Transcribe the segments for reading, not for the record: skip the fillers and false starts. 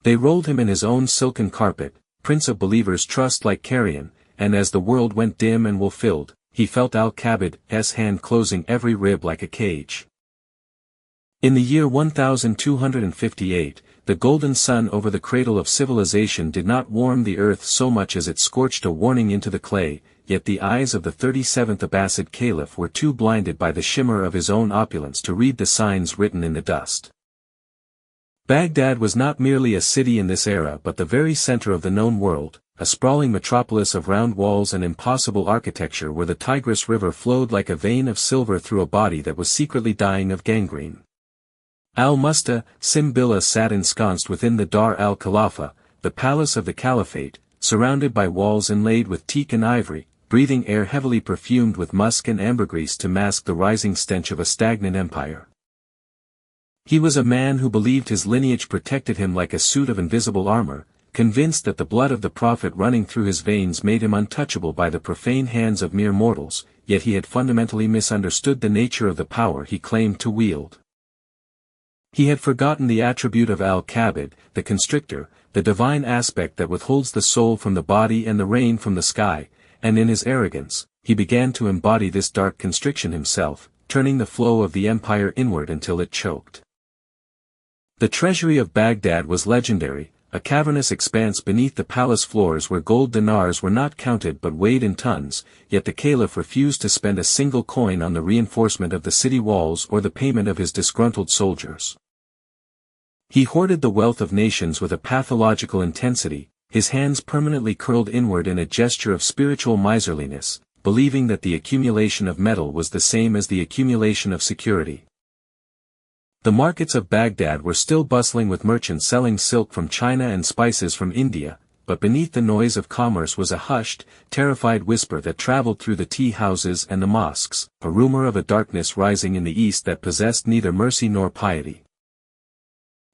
They rolled him in his own silken carpet, Prince of Believers' trust like carrion, and as the world went dim and woe-filled, he felt Al-Qaabid's hand closing every rib like a cage. In the year 1258, the golden sun over the cradle of civilization did not warm the earth so much as it scorched a warning into the clay, yet the eyes of the 37th Abbasid Caliph were too blinded by the shimmer of his own opulence to read the signs written in the dust. Baghdad was not merely a city in this era but the very center of the known world, a sprawling metropolis of round walls and impossible architecture where the Tigris River flowed like a vein of silver through a body that was secretly dying of gangrene. Al-Musta'sim Billah sat ensconced within the Dar al-Khalifa, the palace of the caliphate, surrounded by walls inlaid with teak and ivory, breathing air heavily perfumed with musk and ambergris to mask the rising stench of a stagnant empire. He was a man who believed his lineage protected him like a suit of invisible armor, convinced that the blood of the Prophet running through his veins made him untouchable by the profane hands of mere mortals, yet he had fundamentally misunderstood the nature of the power he claimed to wield. He had forgotten the attribute of Al-Qaabid, the constrictor, the divine aspect that withholds the soul from the body and the rain from the sky, and in his arrogance, he began to embody this dark constriction himself, turning the flow of the empire inward until it choked. The treasury of Baghdad was legendary, a cavernous expanse beneath the palace floors where gold dinars were not counted but weighed in tons, yet the caliph refused to spend a single coin on the reinforcement of the city walls or the payment of his disgruntled soldiers. He hoarded the wealth of nations with a pathological intensity, his hands permanently curled inward in a gesture of spiritual miserliness, believing that the accumulation of metal was the same as the accumulation of security. The markets of Baghdad were still bustling with merchants selling silk from China and spices from India, but beneath the noise of commerce was a hushed, terrified whisper that traveled through the tea houses and the mosques, a rumor of a darkness rising in the east that possessed neither mercy nor piety.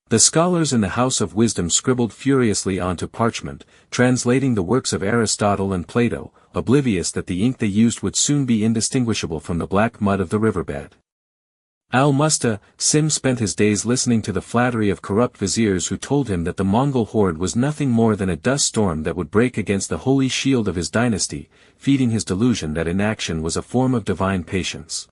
The scholars in the House of Wisdom scribbled furiously onto parchment, translating the works of Aristotle and Plato, oblivious that the ink they used would soon be indistinguishable from the black mud of the riverbed. Al-Musta'sim spent his days listening to the flattery of corrupt viziers who told him that the Mongol horde was nothing more than a dust storm that would break against the holy shield of his dynasty, feeding his delusion that inaction was a form of divine patience.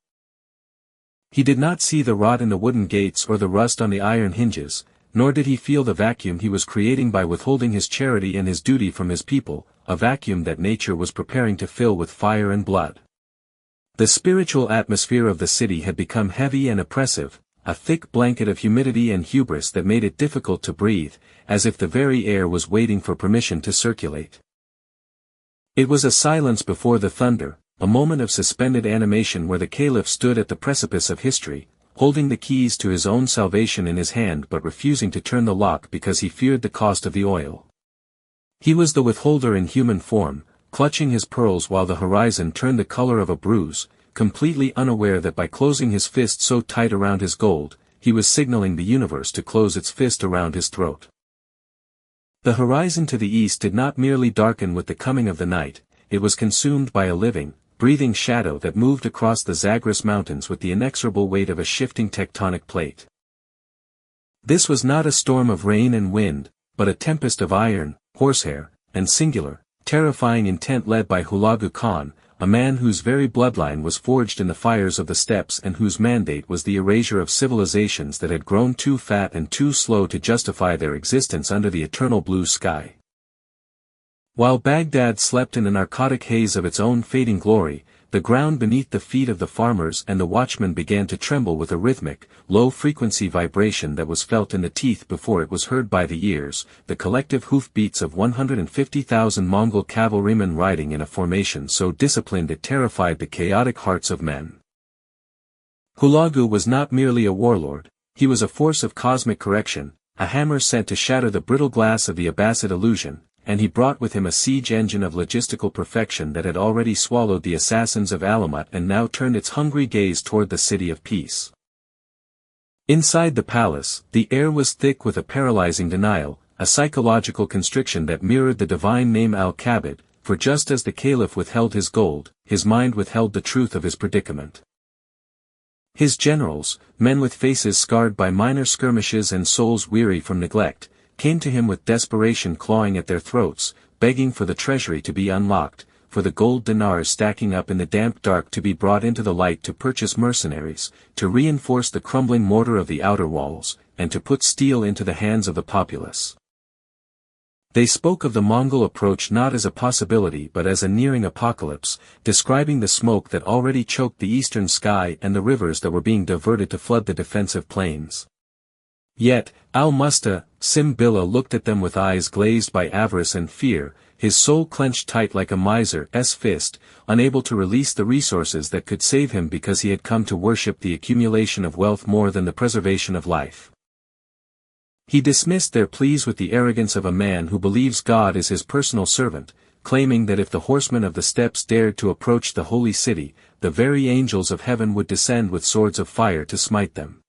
He did not see the rot in the wooden gates or the rust on the iron hinges, nor did he feel the vacuum he was creating by withholding his charity and his duty from his people, a vacuum that nature was preparing to fill with fire and blood. The spiritual atmosphere of the city had become heavy and oppressive, a thick blanket of humidity and hubris that made it difficult to breathe, as if the very air was waiting for permission to circulate. It was a silence before the thunder, a moment of suspended animation where the caliph stood at the precipice of history, holding the keys to his own salvation in his hand but refusing to turn the lock because he feared the cost of the oil. He was the withholder in human form, clutching his pearls while the horizon turned the color of a bruise, completely unaware that by closing his fist so tight around his gold, he was signaling the universe to close its fist around his throat. The horizon to the east did not merely darken with the coming of the night, it was consumed by a living, breathing shadow that moved across the Zagros mountains with the inexorable weight of a shifting tectonic plate. This was not a storm of rain and wind, but a tempest of iron, horsehair, and singular, terrifying intent led by Hulagu Khan, a man whose very bloodline was forged in the fires of the steppes and whose mandate was the erasure of civilizations that had grown too fat and too slow to justify their existence under the eternal blue sky. While Baghdad slept in a narcotic haze of its own fading glory, the ground beneath the feet of the farmers and the watchmen began to tremble with a rhythmic, low-frequency vibration that was felt in the teeth before it was heard by the ears, the collective hoof-beats of 150,000 Mongol cavalrymen riding in a formation so disciplined it terrified the chaotic hearts of men. Hulagu was not merely a warlord, he was a force of cosmic correction, a hammer sent to shatter the brittle glass of the Abbasid illusion, and he brought with him a siege engine of logistical perfection that had already swallowed the assassins of Alamut and now turned its hungry gaze toward the city of peace. Inside the palace, the air was thick with a paralyzing denial, a psychological constriction that mirrored the divine name Al-Qaabid, for just as the caliph withheld his gold, his mind withheld the truth of his predicament. His generals, men with faces scarred by minor skirmishes and souls weary from neglect, came to him with desperation clawing at their throats, begging for the treasury to be unlocked, for the gold dinars stacking up in the damp dark to be brought into the light to purchase mercenaries, to reinforce the crumbling mortar of the outer walls, and to put steel into the hands of the populace. They spoke of the Mongol approach not as a possibility but as a nearing apocalypse, describing the smoke that already choked the eastern sky and the rivers that were being diverted to flood the defensive plains. Yet, Al-Sim Billah looked at them with eyes glazed by avarice and fear, his soul clenched tight like a miser's fist, unable to release the resources that could save him because he had come to worship the accumulation of wealth more than the preservation of life. He dismissed their pleas with the arrogance of a man who believes God is his personal servant, claiming that if the horsemen of the steppes dared to approach the holy city, the very angels of heaven would descend with swords of fire to smite them.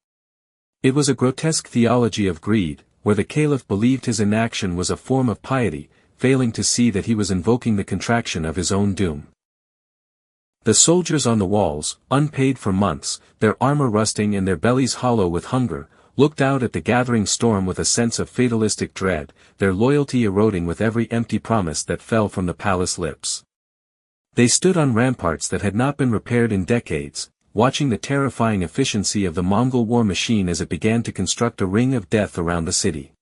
It was a grotesque theology of greed, where the caliph believed his inaction was a form of piety, failing to see that he was invoking the contraction of his own doom. The soldiers on the walls, unpaid for months, their armor rusting and their bellies hollow with hunger, looked out at the gathering storm with a sense of fatalistic dread, their loyalty eroding with every empty promise that fell from the palace lips. They stood on ramparts that had not been repaired in decades, watching the terrifying efficiency of the Mongol war machine as it began to construct a ring of death around the city.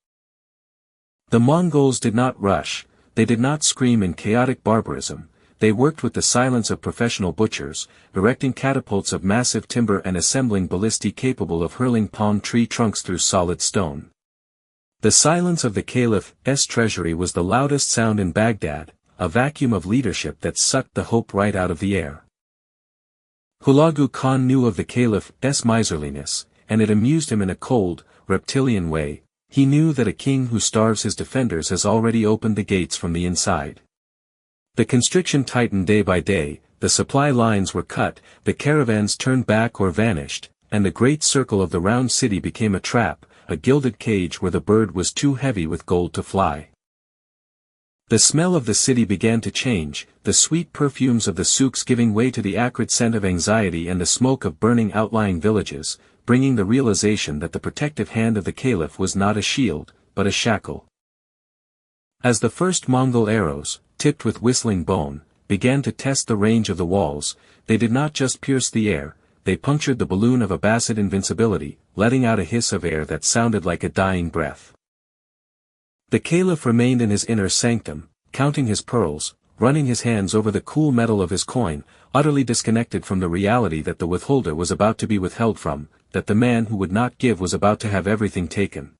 The Mongols did not rush, they did not scream in chaotic barbarism. They worked with the silence of professional butchers, erecting catapults of massive timber and assembling ballistae capable of hurling palm tree trunks through solid stone. The silence of the caliph's treasury was the loudest sound in Baghdad, a vacuum of leadership that sucked the hope right out of the air. Hulagu Khan knew of the caliph's miserliness, and it amused him in a cold, reptilian way. He knew that a king who starves his defenders has already opened the gates from the inside. The constriction tightened day by day, the supply lines were cut, the caravans turned back or vanished, and the great circle of the round city became a trap, a gilded cage where the bird was too heavy with gold to fly. The smell of the city began to change, the sweet perfumes of the souks giving way to the acrid scent of anxiety and the smoke of burning outlying villages, bringing the realization that the protective hand of the caliph was not a shield, but a shackle. As the first Mongol arrows, tipped with whistling bone, began to test the range of the walls, they did not just pierce the air, they punctured the balloon of Abbasid invincibility, letting out a hiss of air that sounded like a dying breath. The caliph remained in his inner sanctum, counting his pearls, running his hands over the cool metal of his coin, utterly disconnected from the reality that the withholder was about to be withheld from, that the man who would not give was about to have everything taken.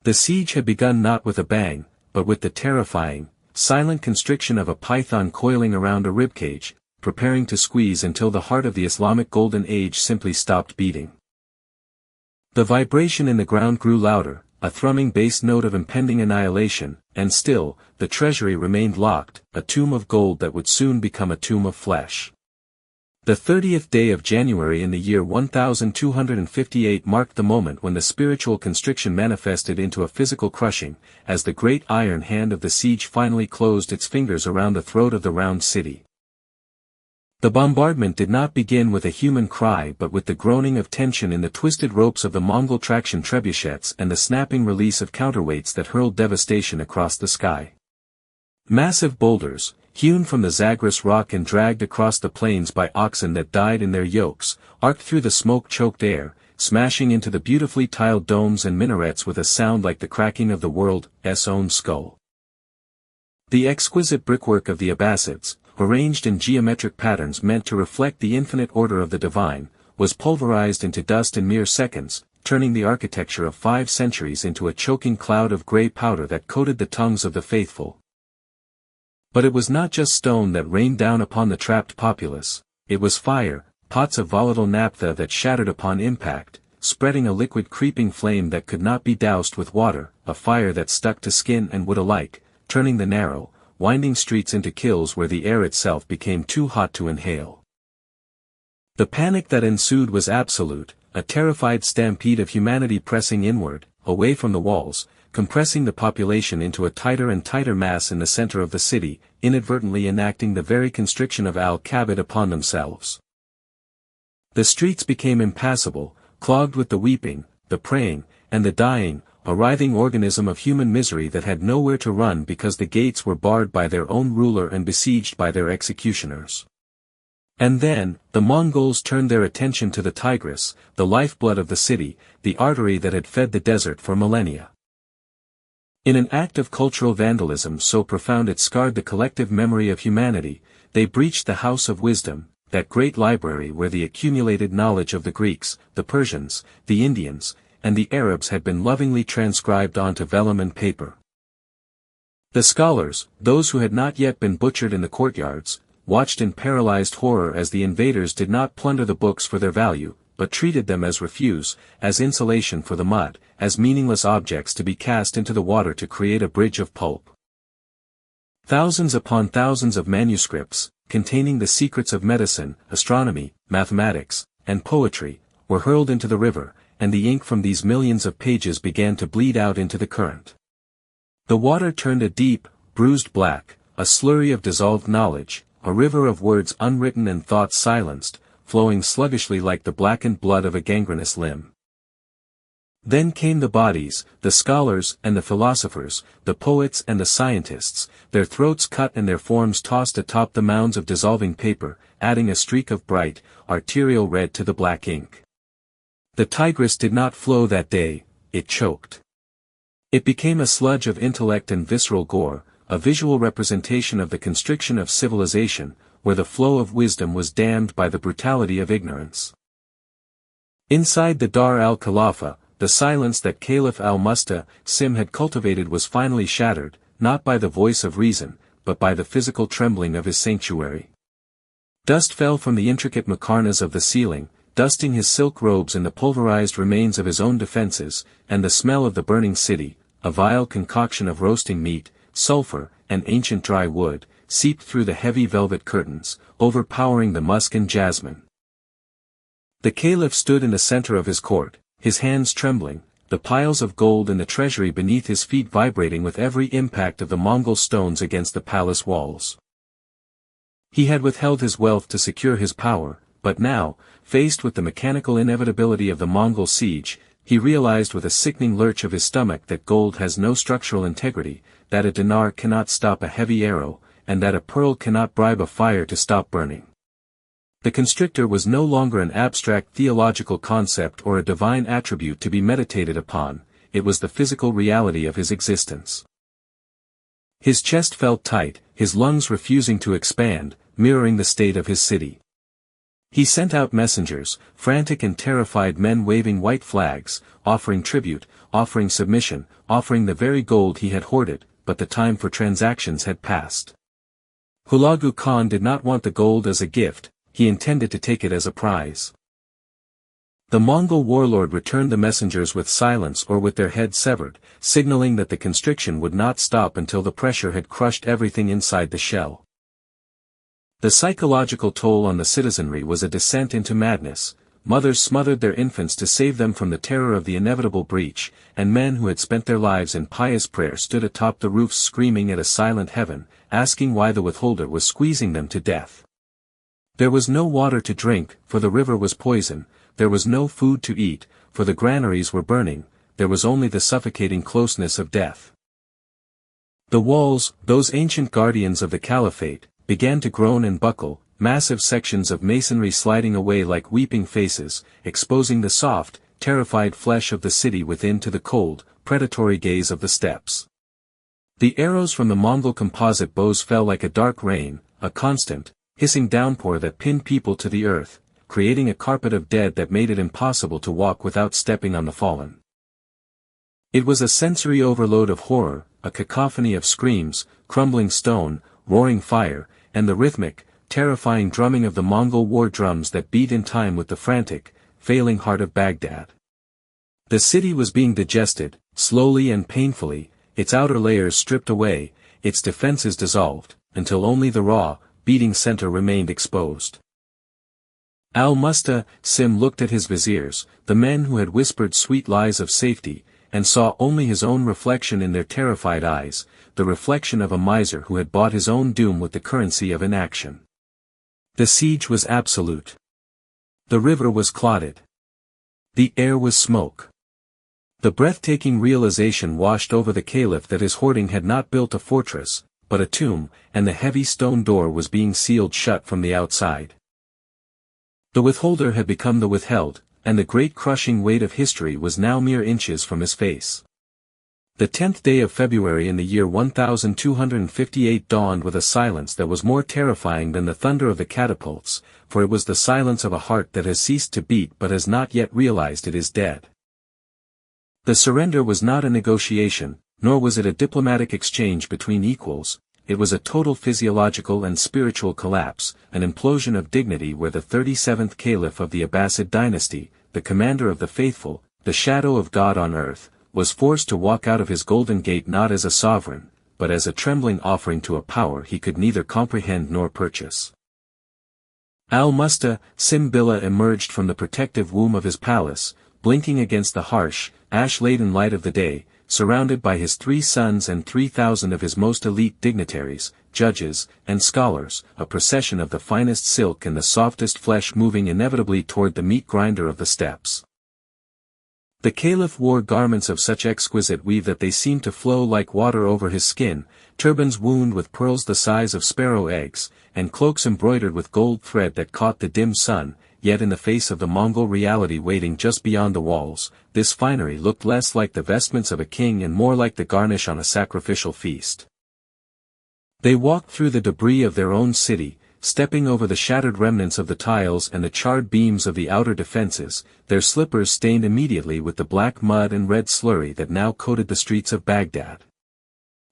The siege had begun not with a bang, but with the terrifying, silent constriction of a python coiling around a ribcage, preparing to squeeze until the heart of the Islamic Golden Age simply stopped beating. The vibration in the ground grew louder, a thrumming bass note of impending annihilation, and still, the treasury remained locked, a tomb of gold that would soon become a tomb of flesh. The 30th day of January in the year 1258 marked the moment when the spiritual constriction manifested into a physical crushing, as the great iron hand of the siege finally closed its fingers around the throat of the round city. The bombardment did not begin with a human cry but with the groaning of tension in the twisted ropes of the Mongol traction trebuchets and the snapping release of counterweights that hurled devastation across the sky. Massive boulders, hewn from the Zagros rock and dragged across the plains by oxen that died in their yokes, arced through the smoke-choked air, smashing into the beautifully tiled domes and minarets with a sound like the cracking of the world's own skull. The exquisite brickwork of the Abbasids, arranged in geometric patterns meant to reflect the infinite order of the divine, was pulverized into dust in mere seconds, turning the architecture of 5 centuries into a choking cloud of grey powder that coated the tongues of the faithful. But it was not just stone that rained down upon the trapped populace, it was fire, pots of volatile naphtha that shattered upon impact, spreading a liquid creeping flame that could not be doused with water, a fire that stuck to skin and wood alike, turning the narrow, winding streets into kills where the air itself became too hot to inhale. The panic that ensued was absolute, a terrified stampede of humanity pressing inward, away from the walls, compressing the population into a tighter and tighter mass in the center of the city, inadvertently enacting the very constriction of Al-Qaabid upon themselves. The streets became impassable, clogged with the weeping, the praying, and the dying, a writhing organism of human misery that had nowhere to run because the gates were barred by their own ruler and besieged by their executioners. And then, the Mongols turned their attention to the Tigris, the lifeblood of the city, the artery that had fed the desert for millennia. In an act of cultural vandalism so profound it scarred the collective memory of humanity, they breached the House of Wisdom, that great library where the accumulated knowledge of the Greeks, the Persians, the Indians, and the Arabs had been lovingly transcribed onto vellum and paper. The scholars, those who had not yet been butchered in the courtyards, watched in paralyzed horror as the invaders did not plunder the books for their value, but treated them as refuse, as insulation for the mud, as meaningless objects to be cast into the water to create a bridge of pulp. Thousands upon thousands of manuscripts, containing the secrets of medicine, astronomy, mathematics, and poetry, were hurled into the river, and the ink from these millions of pages began to bleed out into the current. The water turned a deep, bruised black, a slurry of dissolved knowledge, a river of words unwritten and thoughts silenced, flowing sluggishly like the blackened blood of a gangrenous limb. Then came the bodies, the scholars and the philosophers, the poets and the scientists, their throats cut and their forms tossed atop the mounds of dissolving paper, adding a streak of bright, arterial red to the black ink. The Tigris did not flow that day, it choked. It became a sludge of intellect and visceral gore, a visual representation of the constriction of civilization, where the flow of wisdom was dammed by the brutality of ignorance. Inside the Dar al-Khalifa, the silence that Caliph al-Musta-Sim had cultivated was finally shattered, not by the voice of reason, but by the physical trembling of his sanctuary. Dust fell from the intricate muqarnas of the ceiling, dusting his silk robes in the pulverized remains of his own defenses, and the smell of the burning city, a vile concoction of roasting meat, sulfur, and ancient dry wood, seeped through the heavy velvet curtains, overpowering the musk and jasmine. The caliph stood in the center of his court, his hands trembling, the piles of gold in the treasury beneath his feet vibrating with every impact of the Mongol stones against the palace walls. He had withheld his wealth to secure his power, but now, faced with the mechanical inevitability of the Mongol siege, he realized with a sickening lurch of his stomach that gold has no structural integrity, that a dinar cannot stop a heavy arrow, and that a pearl cannot bribe a fire to stop burning. The constrictor was no longer an abstract theological concept or a divine attribute to be meditated upon, it was the physical reality of his existence. His chest felt tight, his lungs refusing to expand, mirroring the state of his city. He sent out messengers, frantic and terrified men waving white flags, offering tribute, offering submission, offering the very gold he had hoarded, but the time for transactions had passed. Hulagu Khan did not want the gold as a gift, he intended to take it as a prize. The Mongol warlord returned the messengers with silence or with their heads severed, signaling that the constriction would not stop until the pressure had crushed everything inside the shell. The psychological toll on the citizenry was a descent into madness. Mothers smothered their infants to save them from the terror of the inevitable breach, and men who had spent their lives in pious prayer stood atop the roofs screaming at a silent heaven, asking why the withholder was squeezing them to death. There was no water to drink, for the river was poison, there was no food to eat, for the granaries were burning, there was only the suffocating closeness of death. The walls, those ancient guardians of the caliphate, began to groan and buckle, massive sections of masonry sliding away like weeping faces, exposing the soft, terrified flesh of the city within to the cold, predatory gaze of the steppes. The arrows from the Mongol composite bows fell like a dark rain, a constant, hissing downpour that pinned people to the earth, creating a carpet of dead that made it impossible to walk without stepping on the fallen. It was a sensory overload of horror, a cacophony of screams, crumbling stone, roaring fire, and the rhythmic, terrifying drumming of the Mongol war drums that beat in time with the frantic, failing heart of Baghdad. The city was being digested, slowly and painfully, its outer layers stripped away, its defenses dissolved, until only the raw, beating center remained exposed. Al-Musta-Sim looked at his viziers, the men who had whispered sweet lies of safety, and saw only his own reflection in their terrified eyes, the reflection of a miser who had bought his own doom with the currency of inaction. The siege was absolute. The river was clotted. The air was smoke. The breathtaking realization washed over the caliph that his hoarding had not built a fortress, but a tomb, and the heavy stone door was being sealed shut from the outside. The withholder had become the withheld, and the great crushing weight of history was now mere inches from his face. The 10th day of February in the year 1258 dawned with a silence that was more terrifying than the thunder of the catapults, for it was the silence of a heart that has ceased to beat but has not yet realized it is dead. The surrender was not a negotiation, nor was it a diplomatic exchange between equals, it was a total physiological and spiritual collapse, an implosion of dignity where the 37th caliph of the Abbasid dynasty, the commander of the faithful, the shadow of God on earth, was forced to walk out of his golden gate not as a sovereign, but as a trembling offering to a power he could neither comprehend nor purchase. Al-Sim Billah emerged from the protective womb of his palace, blinking against the harsh, ash-laden light of the day, surrounded by his 3 sons and 3,000 of his most elite dignitaries, judges, and scholars, a procession of the finest silk and the softest flesh moving inevitably toward the meat grinder of the steppes. The caliph wore garments of such exquisite weave that they seemed to flow like water over his skin, turbans wound with pearls the size of sparrow eggs, and cloaks embroidered with gold thread that caught the dim sun, yet in the face of the Mongol reality waiting just beyond the walls, this finery looked less like the vestments of a king and more like the garnish on a sacrificial feast. They walked through the debris of their own city, stepping over the shattered remnants of the tiles and the charred beams of the outer defenses, their slippers stained immediately with the black mud and red slurry that now coated the streets of Baghdad.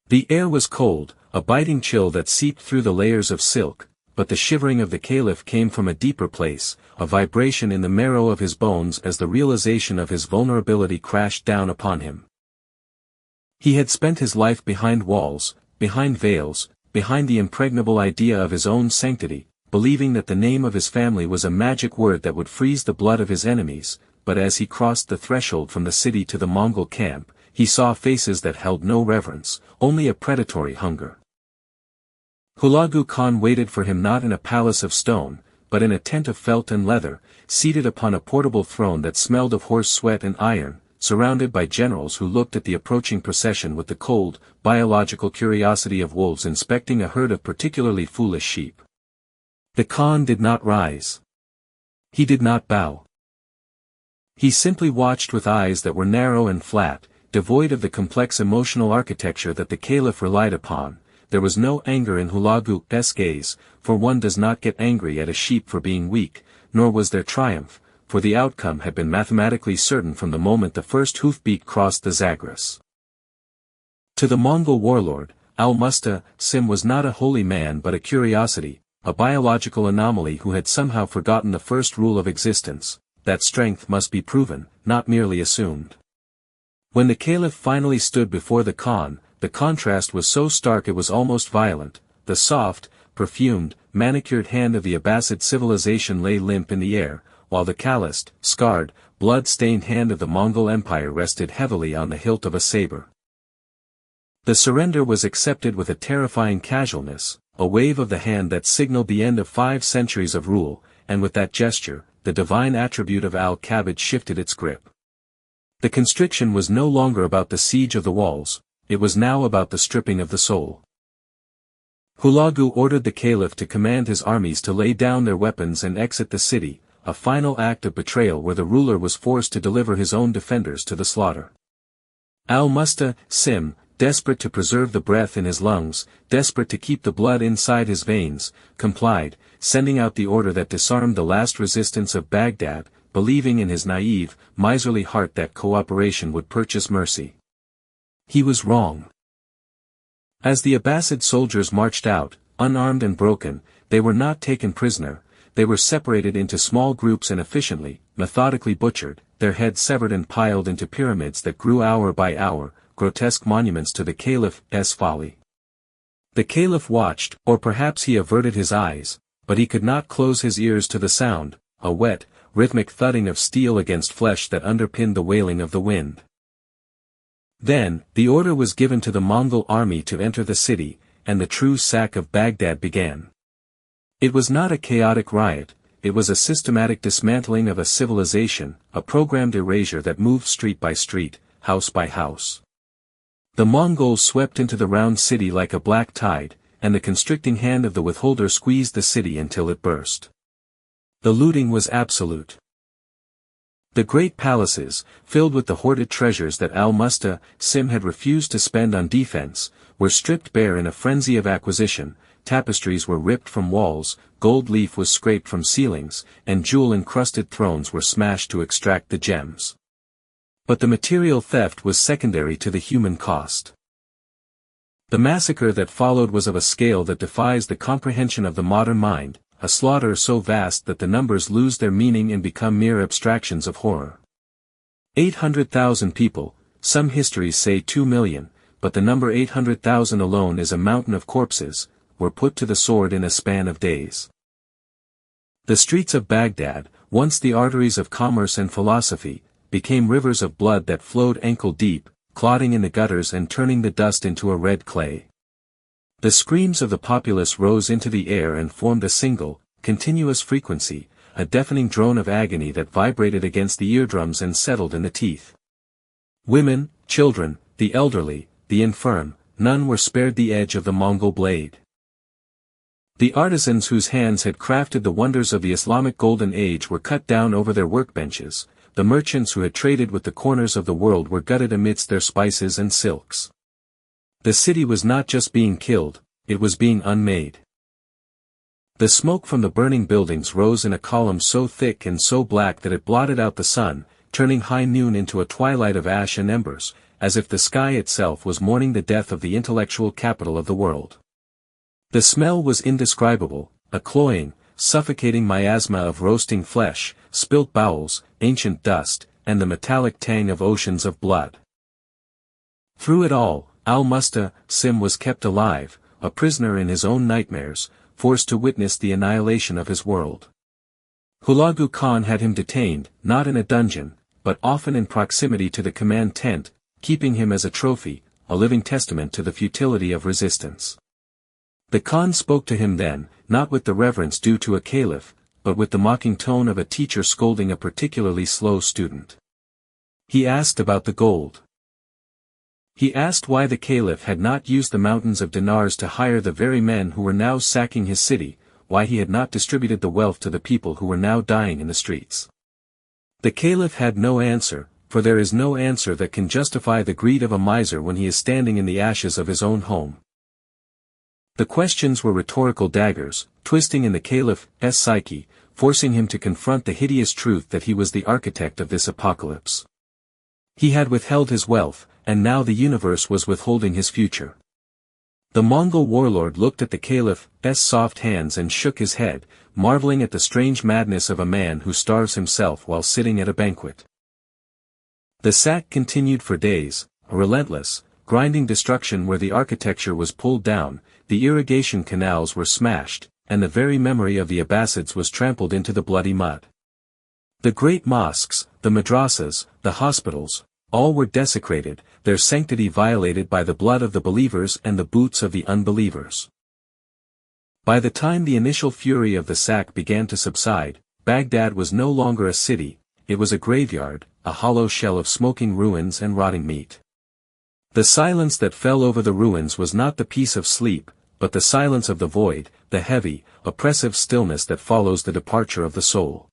The air was cold, a biting chill that seeped through the layers of silk, but the shivering of the caliph came from a deeper place, a vibration in the marrow of his bones as the realization of his vulnerability crashed down upon him. He had spent his life behind walls, behind veils, behind the impregnable idea of his own sanctity, believing that the name of his family was a magic word that would freeze the blood of his enemies, but as he crossed the threshold from the city to the Mongol camp, he saw faces that held no reverence, only a predatory hunger. Hulagu Khan waited for him not in a palace of stone, but in a tent of felt and leather, seated upon a portable throne that smelled of horse sweat and iron, surrounded by generals who looked at the approaching procession with the cold, biological curiosity of wolves inspecting a herd of particularly foolish sheep. The Khan did not rise. He did not bow. He simply watched with eyes that were narrow and flat, devoid of the complex emotional architecture that the caliph relied upon. There was no anger in Hulagu's gaze, for one does not get angry at a sheep for being weak, nor was there triumph, for the outcome had been mathematically certain from the moment the first hoofbeat crossed the Zagros. To the Mongol warlord, Al-Sim was not a holy man but a curiosity, a biological anomaly who had somehow forgotten the first rule of existence, that strength must be proven, not merely assumed. When the caliph finally stood before the Khan, the contrast was so stark it was almost violent. The soft, perfumed, manicured hand of the Abbasid civilization lay limp in the air, while the calloused, scarred, blood-stained hand of the Mongol Empire rested heavily on the hilt of a saber. The surrender was accepted with a terrifying casualness, a wave of the hand that signaled the end of 5 centuries of rule, and with that gesture, the divine attribute of Qaabid shifted its grip. The constriction was no longer about the siege of the walls, it was now about the stripping of the soul. Hulagu ordered the caliph to command his armies to lay down their weapons and exit the city, a final act of betrayal where the ruler was forced to deliver his own defenders to the slaughter. Al-Sim, desperate to preserve the breath in his lungs, desperate to keep the blood inside his veins, complied, sending out the order that disarmed the last resistance of Baghdad, believing in his naive, miserly heart that cooperation would purchase mercy. He was wrong. As the Abbasid soldiers marched out, unarmed and broken, they were not taken prisoner, they were separated into small groups and efficiently, methodically butchered, their heads severed and piled into pyramids that grew hour by hour, grotesque monuments to the caliph's folly. The caliph watched, or perhaps he averted his eyes, but he could not close his ears to the sound, a wet, rhythmic thudding of steel against flesh that underpinned the wailing of the wind. Then, the order was given to the Mongol army to enter the city, and the true sack of Baghdad began. It was not a chaotic riot, it was a systematic dismantling of a civilization, a programmed erasure that moved street by street, house by house. The Mongols swept into the round city like a black tide, and the constricting hand of the withholder squeezed the city until it burst. The looting was absolute. The great palaces, filled with the hoarded treasures that Al-Musta'sim had refused to spend on defense, were stripped bare in a frenzy of acquisition. Tapestries were ripped from walls, gold leaf was scraped from ceilings, and jewel-encrusted thrones were smashed to extract the gems. But the material theft was secondary to the human cost. The massacre that followed was of a scale that defies the comprehension of the modern mind, a slaughter so vast that the numbers lose their meaning and become mere abstractions of horror. 800,000 people, some histories say 2 million, but the number 800,000 alone is a mountain of corpses, were put to the sword in a span of days. The streets of Baghdad, once the arteries of commerce and philosophy, became rivers of blood that flowed ankle-deep, clotting in the gutters and turning the dust into a red clay. The screams of the populace rose into the air and formed a single, continuous frequency, a deafening drone of agony that vibrated against the eardrums and settled in the teeth. Women, children, the elderly, the infirm, none were spared the edge of the Mongol blade. The artisans whose hands had crafted the wonders of the Islamic Golden Age were cut down over their workbenches, the merchants who had traded with the corners of the world were gutted amidst their spices and silks. The city was not just being killed, it was being unmade. The smoke from the burning buildings rose in a column so thick and so black that it blotted out the sun, turning high noon into a twilight of ash and embers, as if the sky itself was mourning the death of the intellectual capital of the world. The smell was indescribable, a cloying, suffocating miasma of roasting flesh, spilt bowels, ancient dust, and the metallic tang of oceans of blood. Through it all, Al-Musta'sim was kept alive, a prisoner in his own nightmares, forced to witness the annihilation of his world. Hulagu Khan had him detained, not in a dungeon, but often in proximity to the command tent, keeping him as a trophy, a living testament to the futility of resistance. The Khan spoke to him then, not with the reverence due to a caliph, but with the mocking tone of a teacher scolding a particularly slow student. He asked about the gold. He asked why the caliph had not used the mountains of dinars to hire the very men who were now sacking his city, why he had not distributed the wealth to the people who were now dying in the streets. The caliph had no answer, for there is no answer that can justify the greed of a miser when he is standing in the ashes of his own home. The questions were rhetorical daggers, twisting in the caliph's psyche, forcing him to confront the hideous truth that he was the architect of this apocalypse. He had withheld his wealth, and now the universe was withholding his future. The Mongol warlord looked at the caliph's soft hands and shook his head, marveling at the strange madness of a man who starves himself while sitting at a banquet. The sack continued for days, a relentless, grinding destruction where the architecture was pulled down, the irrigation canals were smashed, and the very memory of the Abbasids was trampled into the bloody mud. The great mosques, the madrasas, the hospitals, all were desecrated, their sanctity violated by the blood of the believers and the boots of the unbelievers. By the time the initial fury of the sack began to subside, Baghdad was no longer a city, it was a graveyard, a hollow shell of smoking ruins and rotting meat. The silence that fell over the ruins was not the peace of sleep, but the silence of the void, the heavy, oppressive stillness that follows the departure of the soul.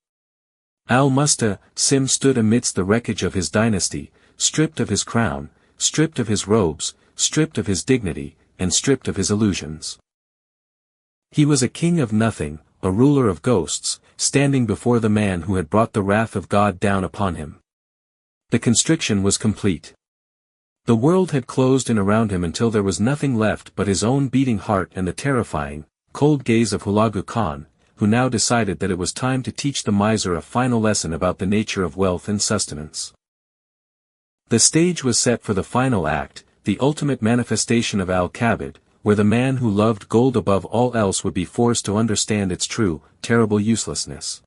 Al-Musta'sim stood amidst the wreckage of his dynasty, stripped of his crown, stripped of his robes, stripped of his dignity, and stripped of his illusions. He was a king of nothing, a ruler of ghosts, standing before the man who had brought the wrath of God down upon him. The constriction was complete. The world had closed in around him until there was nothing left but his own beating heart and the terrifying, cold gaze of Hulagu Khan, who now decided that it was time to teach the miser a final lesson about the nature of wealth and sustenance. The stage was set for the final act, the ultimate manifestation of Al-Qaabid, where the man who loved gold above all else would be forced to understand its true, terrible uselessness.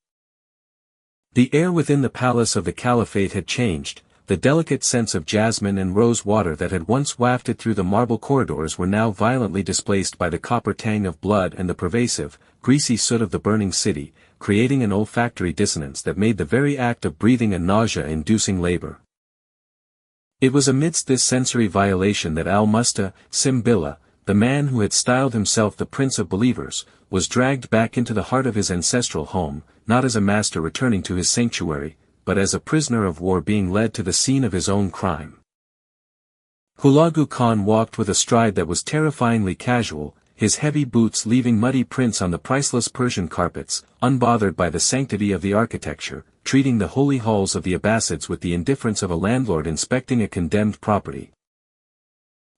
The air within the palace of the caliphate had changed. The delicate scents of jasmine and rose water that had once wafted through the marble corridors were now violently displaced by the copper tang of blood and the pervasive, greasy soot of the burning city, creating an olfactory dissonance that made the very act of breathing a nausea-inducing labor. It was amidst this sensory violation that Al-Muslim Billah, the man who had styled himself the Prince of Believers, was dragged back into the heart of his ancestral home, not as a master returning to his sanctuary, but as a prisoner of war being led to the scene of his own crime. Hulagu Khan walked with a stride that was terrifyingly casual, his heavy boots leaving muddy prints on the priceless Persian carpets, unbothered by the sanctity of the architecture, treating the holy halls of the Abbasids with the indifference of a landlord inspecting a condemned property.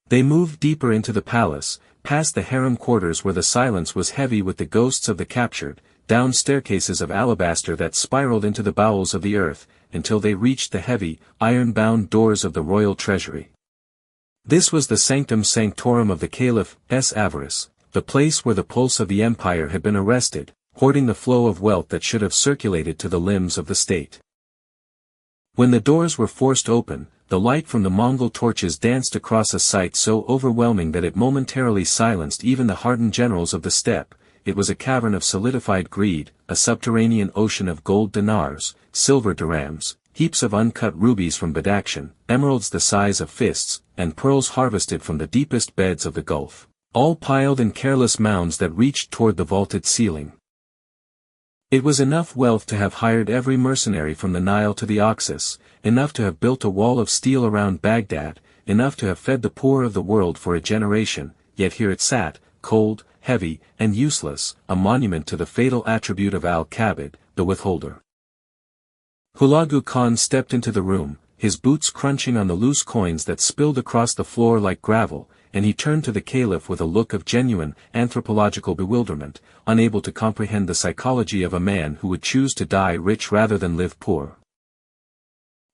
They moved deeper into the palace, past the harem quarters where the silence was heavy with the ghosts of the captured, down staircases of alabaster that spiraled into the bowels of the earth, until they reached the heavy, iron-bound doors of the royal treasury. This was the sanctum sanctorum of the Caliph's avarice, the place where the pulse of the empire had been arrested, hoarding the flow of wealth that should have circulated to the limbs of the state. When the doors were forced open, the light from the Mongol torches danced across a sight so overwhelming that it momentarily silenced even the hardened generals of the steppe. It was a cavern of solidified greed, a subterranean ocean of gold dinars, silver dirhams, heaps of uncut rubies from Badakhshan, emeralds the size of fists, and pearls harvested from the deepest beds of the Gulf, all piled in careless mounds that reached toward the vaulted ceiling. It was enough wealth to have hired every mercenary from the Nile to the Oxus, enough to have built a wall of steel around Baghdad, enough to have fed the poor of the world for a generation, yet here it sat, cold, heavy, and useless, a monument to the fatal attribute of Al-Qaabid, the withholder. Hulagu Khan stepped into the room, his boots crunching on the loose coins that spilled across the floor like gravel, and he turned to the caliph with a look of genuine, anthropological bewilderment, unable to comprehend the psychology of a man who would choose to die rich rather than live poor.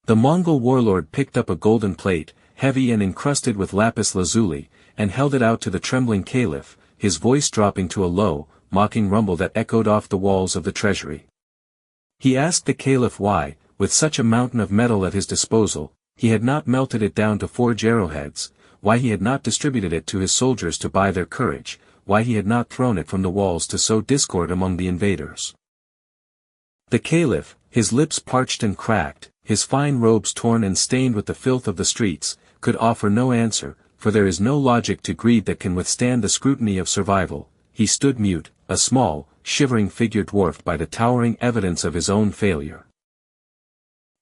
The Mongol warlord picked up a golden plate, heavy and encrusted with lapis lazuli, and held it out to the trembling caliph, his voice dropping to a low, mocking rumble that echoed off the walls of the treasury. He asked the caliph why, with such a mountain of metal at his disposal, he had not melted it down to forge arrowheads, why he had not distributed it to his soldiers to buy their courage, why he had not thrown it from the walls to sow discord among the invaders. The caliph, his lips parched and cracked, his fine robes torn and stained with the filth of the streets, could offer no answer, for there is no logic to greed that can withstand the scrutiny of survival. He stood mute, a small, shivering figure dwarfed by the towering evidence of his own failure.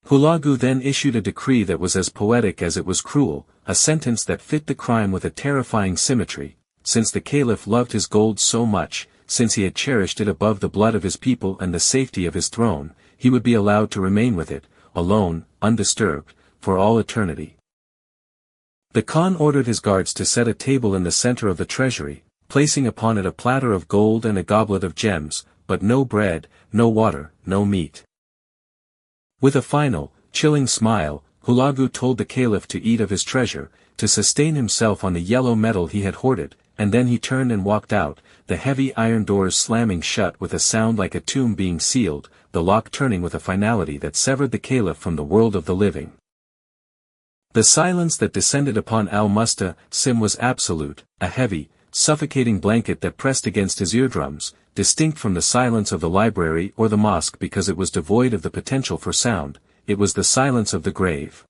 Hulagu then issued a decree that was as poetic as it was cruel, a sentence that fit the crime with a terrifying symmetry. Since the caliph loved his gold so much, since he had cherished it above the blood of his people and the safety of his throne, he would be allowed to remain with it, alone, undisturbed, for all eternity. The Khan ordered his guards to set a table in the center of the treasury, placing upon it a platter of gold and a goblet of gems, but no bread, no water, no meat. With a final, chilling smile, Hulagu told the caliph to eat of his treasure, to sustain himself on the yellow metal he had hoarded, and then he turned and walked out, the heavy iron doors slamming shut with a sound like a tomb being sealed, the lock turning with a finality that severed the caliph from the world of the living. The silence that descended upon Al-Muslim was absolute, a heavy, suffocating blanket that pressed against his eardrums, distinct from the silence of the library or the mosque because it was devoid of the potential for sound. It was the silence of the grave.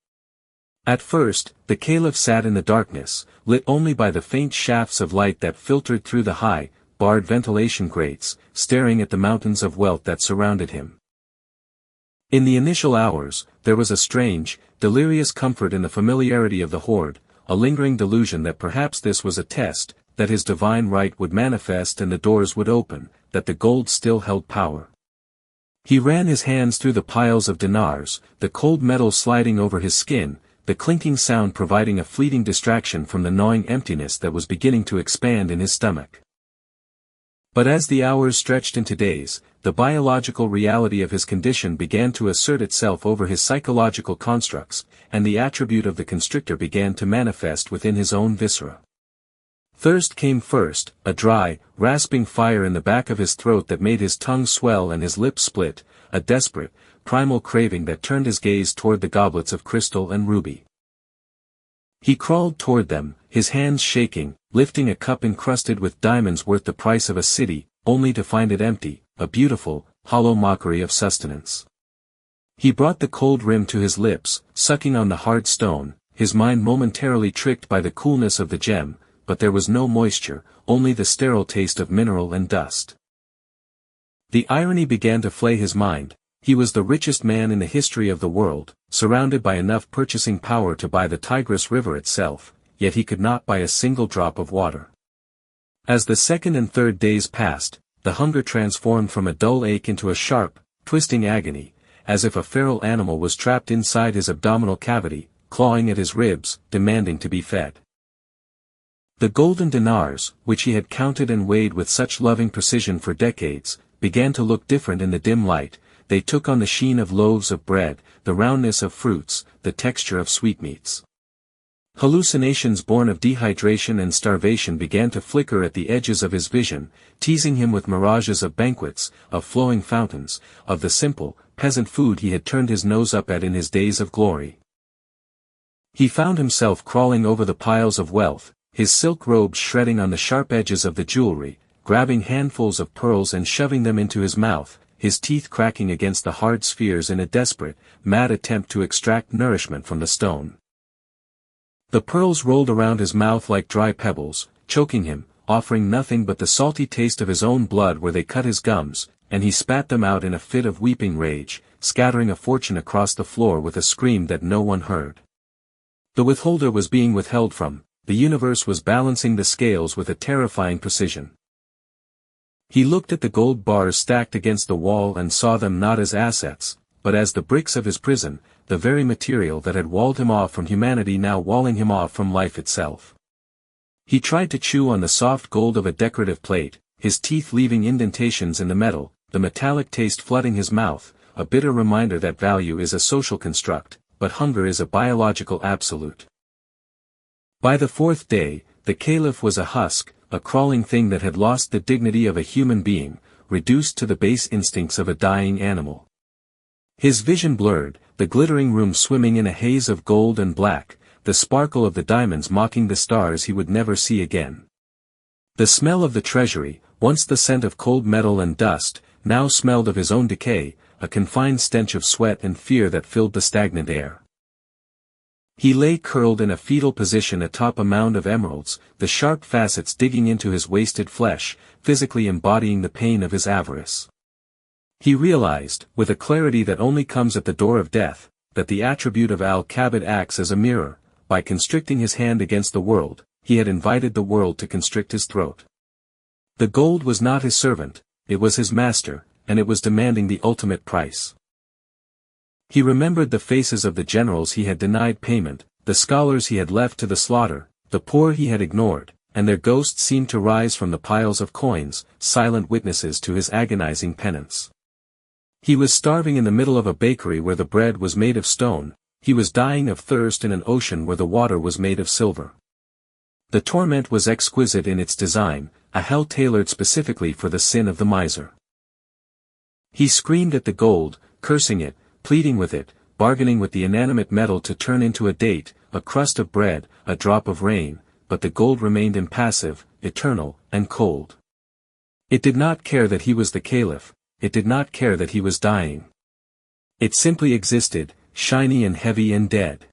At first, the caliph sat in the darkness, lit only by the faint shafts of light that filtered through the high, barred ventilation grates, staring at the mountains of wealth that surrounded him. In the initial hours, there was a strange, delirious comfort in the familiarity of the hoard, a lingering delusion that perhaps this was a test, that his divine right would manifest and the doors would open, that the gold still held power. He ran his hands through the piles of dinars, the cold metal sliding over his skin, the clinking sound providing a fleeting distraction from the gnawing emptiness that was beginning to expand in his stomach. But as the hours stretched into days, the biological reality of his condition began to assert itself over his psychological constructs, and the attribute of the constrictor began to manifest within his own viscera. Thirst came first, a dry, rasping fire in the back of his throat that made his tongue swell and his lips split, a desperate, primal craving that turned his gaze toward the goblets of crystal and ruby. He crawled toward them, his hands shaking, lifting a cup encrusted with diamonds worth the price of a city, only to find it empty, a beautiful, hollow mockery of sustenance. He brought the cold rim to his lips, sucking on the hard stone, his mind momentarily tricked by the coolness of the gem, but there was no moisture, only the sterile taste of mineral and dust. The irony began to flay his mind. He was the richest man in the history of the world, surrounded by enough purchasing power to buy the Tigris River itself, yet he could not buy a single drop of water. As the second and third days passed, the hunger transformed from a dull ache into a sharp, twisting agony, as if a feral animal was trapped inside his abdominal cavity, clawing at his ribs, demanding to be fed. The golden dinars, which he had counted and weighed with such loving precision for decades, began to look different in the dim light. They took on the sheen of loaves of bread, the roundness of fruits, the texture of sweetmeats. Hallucinations born of dehydration and starvation began to flicker at the edges of his vision, teasing him with mirages of banquets, of flowing fountains, of the simple, peasant food he had turned his nose up at in his days of glory. He found himself crawling over the piles of wealth, his silk robes shredding on the sharp edges of the jewelry, grabbing handfuls of pearls and shoving them into his mouth, his teeth cracking against the hard spheres in a desperate, mad attempt to extract nourishment from the stone. The pearls rolled around his mouth like dry pebbles, choking him, offering nothing but the salty taste of his own blood where they cut his gums, and he spat them out in a fit of weeping rage, scattering a fortune across the floor with a scream that no one heard. The withholder was being withheld from, the universe was balancing the scales with a terrifying precision. He looked at the gold bars stacked against the wall and saw them not as assets, but as the bricks of his prison, the very material that had walled him off from humanity now walling him off from life itself. He tried to chew on the soft gold of a decorative plate, his teeth leaving indentations in the metal, the metallic taste flooding his mouth, a bitter reminder that value is a social construct, but hunger is a biological absolute. By the fourth day, the caliph was a husk, a crawling thing that had lost the dignity of a human being, reduced to the base instincts of a dying animal. His vision blurred, the glittering room swimming in a haze of gold and black, the sparkle of the diamonds mocking the stars he would never see again. The smell of the treasury, once the scent of cold metal and dust, now smelled of his own decay, a confined stench of sweat and fear that filled the stagnant air. He lay curled in a fetal position atop a mound of emeralds, the sharp facets digging into his wasted flesh, physically embodying the pain of his avarice. He realized, with a clarity that only comes at the door of death, that the attribute of Al-Qaabid acts as a mirror. By constricting his hand against the world, he had invited the world to constrict his throat. The gold was not his servant, it was his master, and it was demanding the ultimate price. He remembered the faces of the generals he had denied payment, the scholars he had left to the slaughter, the poor he had ignored, and their ghosts seemed to rise from the piles of coins, silent witnesses to his agonizing penance. He was starving in the middle of a bakery where the bread was made of stone, he was dying of thirst in an ocean where the water was made of silver. The torment was exquisite in its design, a hell tailored specifically for the sin of the miser. He screamed at the gold, cursing it, pleading with it, bargaining with the inanimate metal to turn into a date, a crust of bread, a drop of rain, but the gold remained impassive, eternal, and cold. It did not care that he was the caliph, it did not care that he was dying. It simply existed, shiny and heavy and dead.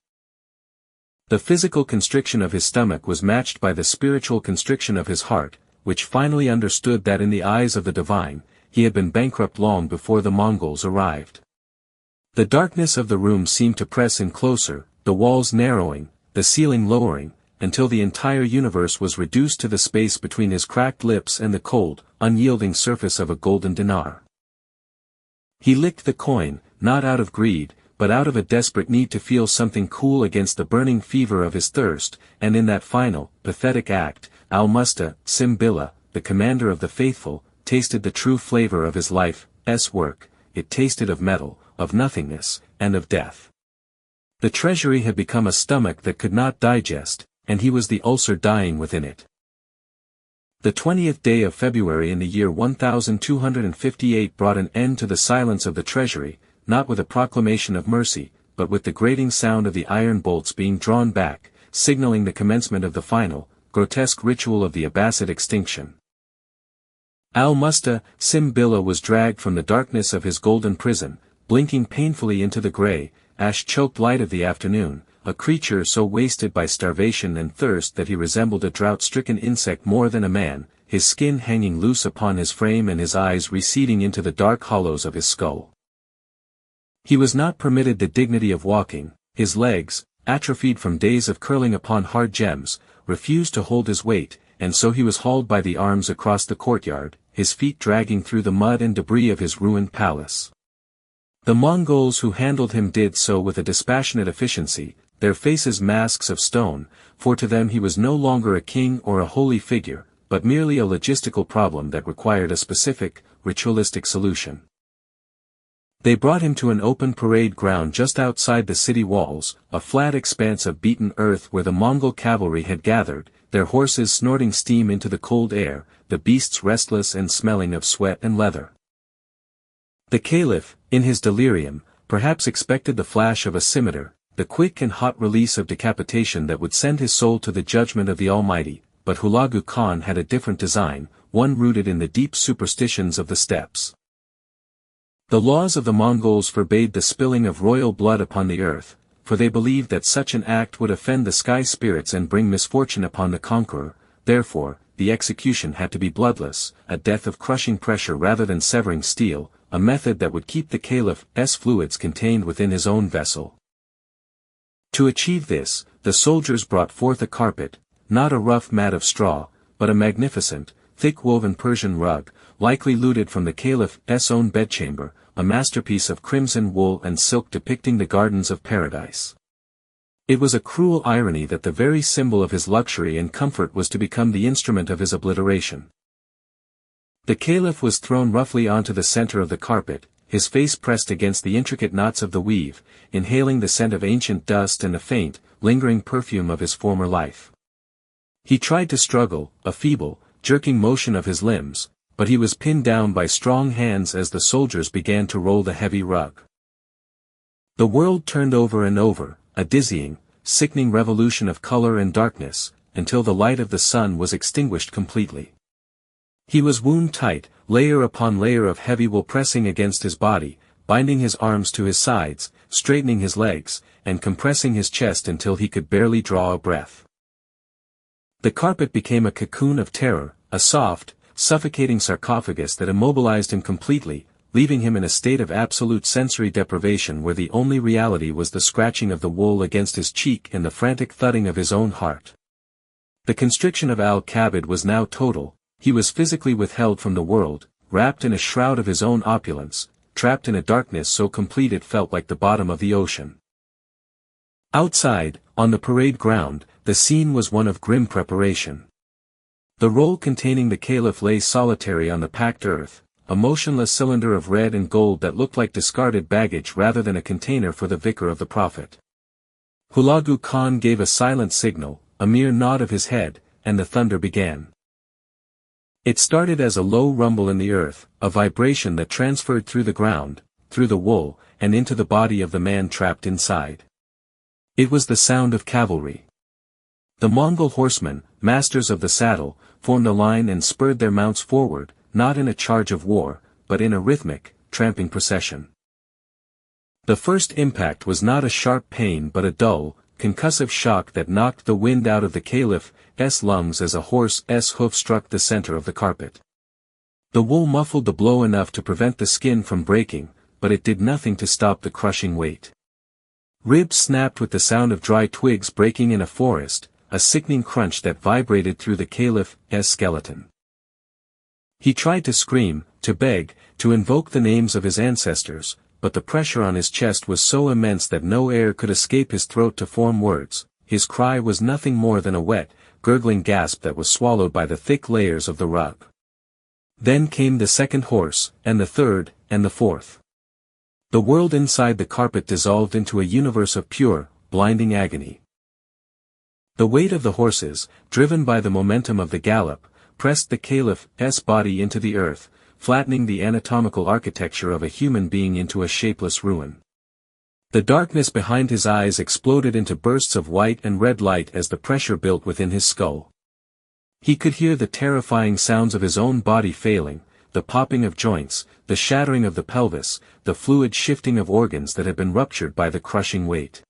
The physical constriction of his stomach was matched by the spiritual constriction of his heart, which finally understood that in the eyes of the divine, he had been bankrupt long before the Mongols arrived. The darkness of the room seemed to press in closer, the walls narrowing, the ceiling lowering, until the entire universe was reduced to the space between his cracked lips and the cold, unyielding surface of a golden dinar. He licked the coin, not out of greed, but out of a desperate need to feel something cool against the burning fever of his thirst, and in that final, pathetic act, Al-Muslim Billah, the commander of the faithful, tasted the true flavor of his life's work. It tasted of metal, of nothingness, and of death. The treasury had become a stomach that could not digest, and he was the ulcer dying within it. The 20th day of February in the year 1258 brought an end to the silence of the treasury, not with a proclamation of mercy, but with the grating sound of the iron bolts being drawn back, signaling the commencement of the final, grotesque ritual of the Abbasid extinction. Al-Muslim Billah was dragged from the darkness of his golden prison, blinking painfully into the gray, ash-choked light of the afternoon, a creature so wasted by starvation and thirst that he resembled a drought-stricken insect more than a man, his skin hanging loose upon his frame and his eyes receding into the dark hollows of his skull. He was not permitted the dignity of walking, his legs, atrophied from days of curling upon hard gems, refused to hold his weight, and so he was hauled by the arms across the courtyard, his feet dragging through the mud and debris of his ruined palace. The Mongols who handled him did so with a dispassionate efficiency, their faces masks of stone, for to them he was no longer a king or a holy figure, but merely a logistical problem that required a specific, ritualistic solution. They brought him to an open parade ground just outside the city walls, a flat expanse of beaten earth where the Mongol cavalry had gathered, their horses snorting steam into the cold air, the beasts restless and smelling of sweat and leather. The Caliph, in his delirium, perhaps expected the flash of a scimitar, the quick and hot release of decapitation that would send his soul to the judgment of the Almighty, but Hulagu Khan had a different design, one rooted in the deep superstitions of the steppes. The laws of the Mongols forbade the spilling of royal blood upon the earth, for they believed that such an act would offend the sky spirits and bring misfortune upon the conqueror. Therefore, the execution had to be bloodless, a death of crushing pressure rather than severing steel, a method that would keep the Caliph's fluids contained within his own vessel. To achieve this, the soldiers brought forth a carpet, not a rough mat of straw, but a magnificent, thick-woven Persian rug, likely looted from the Caliph's own bedchamber, a masterpiece of crimson wool and silk depicting the gardens of paradise. It was a cruel irony that the very symbol of his luxury and comfort was to become the instrument of his obliteration. The Caliph was thrown roughly onto the center of the carpet, his face pressed against the intricate knots of the weave, inhaling the scent of ancient dust and the faint, lingering perfume of his former life. He tried to struggle, a feeble, jerking motion of his limbs, but he was pinned down by strong hands as the soldiers began to roll the heavy rug. The world turned over and over, a dizzying, sickening revolution of color and darkness, until the light of the sun was extinguished completely. He was wound tight, layer upon layer of heavy wool pressing against his body, binding his arms to his sides, straightening his legs, and compressing his chest until he could barely draw a breath. The carpet became a cocoon of terror, a soft, suffocating sarcophagus that immobilized him completely, leaving him in a state of absolute sensory deprivation where the only reality was the scratching of the wool against his cheek and the frantic thudding of his own heart. The constriction of Al-Qabid was now total, he was physically withheld from the world, wrapped in a shroud of his own opulence, trapped in a darkness so complete it felt like the bottom of the ocean. Outside, on the parade ground, the scene was one of grim preparation. The roll containing the Caliph lay solitary on the packed earth, a motionless cylinder of red and gold that looked like discarded baggage rather than a container for the vicar of the Prophet. Hulagu Khan gave a silent signal, a mere nod of his head, and the thunder began. It started as a low rumble in the earth, a vibration that transferred through the ground, through the wool, and into the body of the man trapped inside. It was the sound of cavalry. The Mongol horsemen, masters of the saddle, formed a line and spurred their mounts forward, not in a charge of war, but in a rhythmic, tramping procession. The first impact was not a sharp pain but a dull, concussive shock that knocked the wind out of the Caliph's lungs as a horse's hoof struck the center of the carpet. The wool muffled the blow enough to prevent the skin from breaking, but it did nothing to stop the crushing weight. Ribs snapped with the sound of dry twigs breaking in a forest, a sickening crunch that vibrated through the Caliph's skeleton. He tried to scream, to beg, to invoke the names of his ancestors, but the pressure on his chest was so immense that no air could escape his throat to form words. His cry was nothing more than a wet, gurgling gasp that was swallowed by the thick layers of the rug. Then came the second horse, and the third, and the fourth. The world inside the carpet dissolved into a universe of pure, blinding agony. The weight of the horses, driven by the momentum of the gallop, pressed the Caliph's body into the earth, flattening the anatomical architecture of a human being into a shapeless ruin. The darkness behind his eyes exploded into bursts of white and red light as the pressure built within his skull. He could hear the terrifying sounds of his own body failing, the popping of joints, the shattering of the pelvis, the fluid shifting of organs that had been ruptured by the crushing weight.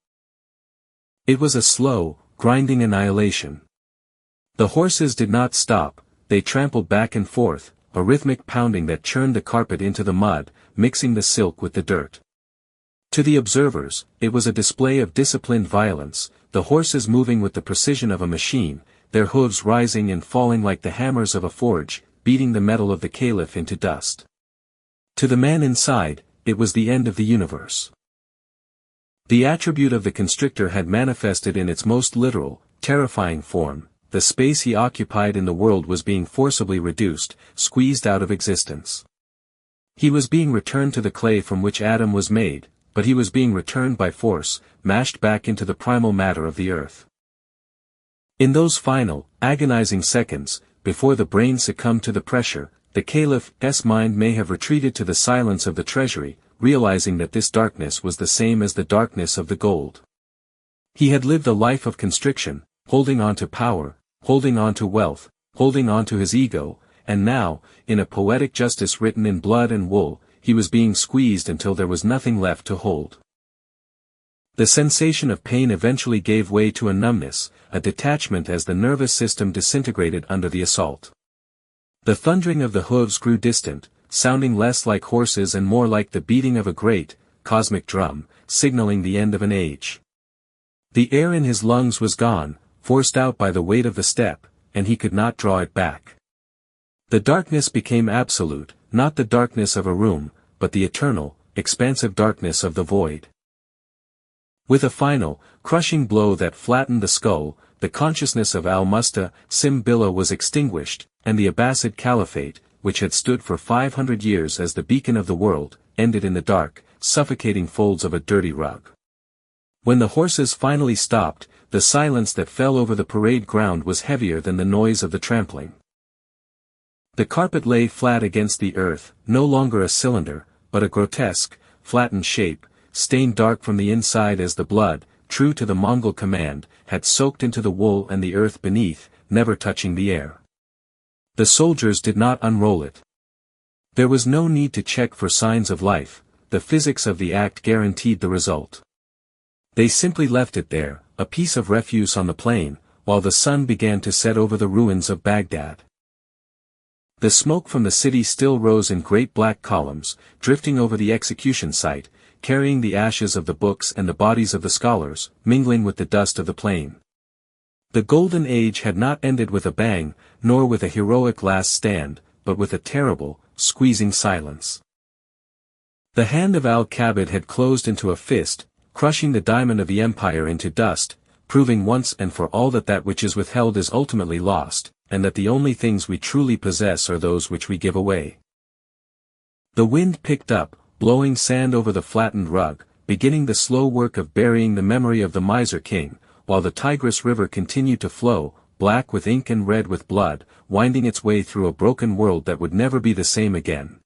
It was a slow, grinding annihilation. The horses did not stop, they trampled back and forth, a rhythmic pounding that churned the carpet into the mud, mixing the silk with the dirt. To the observers, it was a display of disciplined violence, the horses moving with the precision of a machine, their hooves rising and falling like the hammers of a forge, beating the metal of the caliph into dust. To the man inside, it was the end of the universe. The attribute of the constrictor had manifested in its most literal, terrifying form. The space he occupied in the world was being forcibly reduced, squeezed out of existence. He was being returned to the clay from which Adam was made, but he was being returned by force, mashed back into the primal matter of the earth. In those final, agonizing seconds, before the brain succumbed to the pressure, the caliph's mind may have retreated to the silence of the treasury, realizing that this darkness was the same as the darkness of the gold. He had lived a life of constriction, holding on to power, holding on to wealth, holding on to his ego, and now, in a poetic justice written in blood and wool, he was being squeezed until there was nothing left to hold. The sensation of pain eventually gave way to a numbness, a detachment as the nervous system disintegrated under the assault. The thundering of the hooves grew distant, sounding less like horses and more like the beating of a great, cosmic drum, signaling the end of an age. The air in his lungs was gone, forced out by the weight of the step, and he could not draw it back. The darkness became absolute, not the darkness of a room, but the eternal, expansive darkness of the void. With a final, crushing blow that flattened the skull, the consciousness of Al-Mustassim Billah was extinguished, and the Abbasid Caliphate, which had stood for 500 years as the beacon of the world, ended in the dark, suffocating folds of a dirty rug. When the horses finally stopped, the silence that fell over the parade ground was heavier than the noise of the trampling. The carpet lay flat against the earth, no longer a cylinder, but a grotesque, flattened shape, stained dark from the inside as the blood, true to the Mongol command, had soaked into the wool and the earth beneath, never touching the air. The soldiers did not unroll it. There was no need to check for signs of life, the physics of the act guaranteed the result. They simply left it there, a piece of refuse on the plain, while the sun began to set over the ruins of Baghdad. The smoke from the city still rose in great black columns, drifting over the execution site, carrying the ashes of the books and the bodies of the scholars, mingling with the dust of the plain. The Golden Age had not ended with a bang, nor with a heroic last stand, but with a terrible, squeezing silence. The hand of Al-Qaabid had closed into a fist, crushing the diamond of the empire into dust, proving once and for all that that which is withheld is ultimately lost, and that the only things we truly possess are those which we give away. The wind picked up, blowing sand over the flattened rug, beginning the slow work of burying the memory of the miser king, while the Tigris River continued to flow, black with ink and red with blood, winding its way through a broken world that would never be the same again.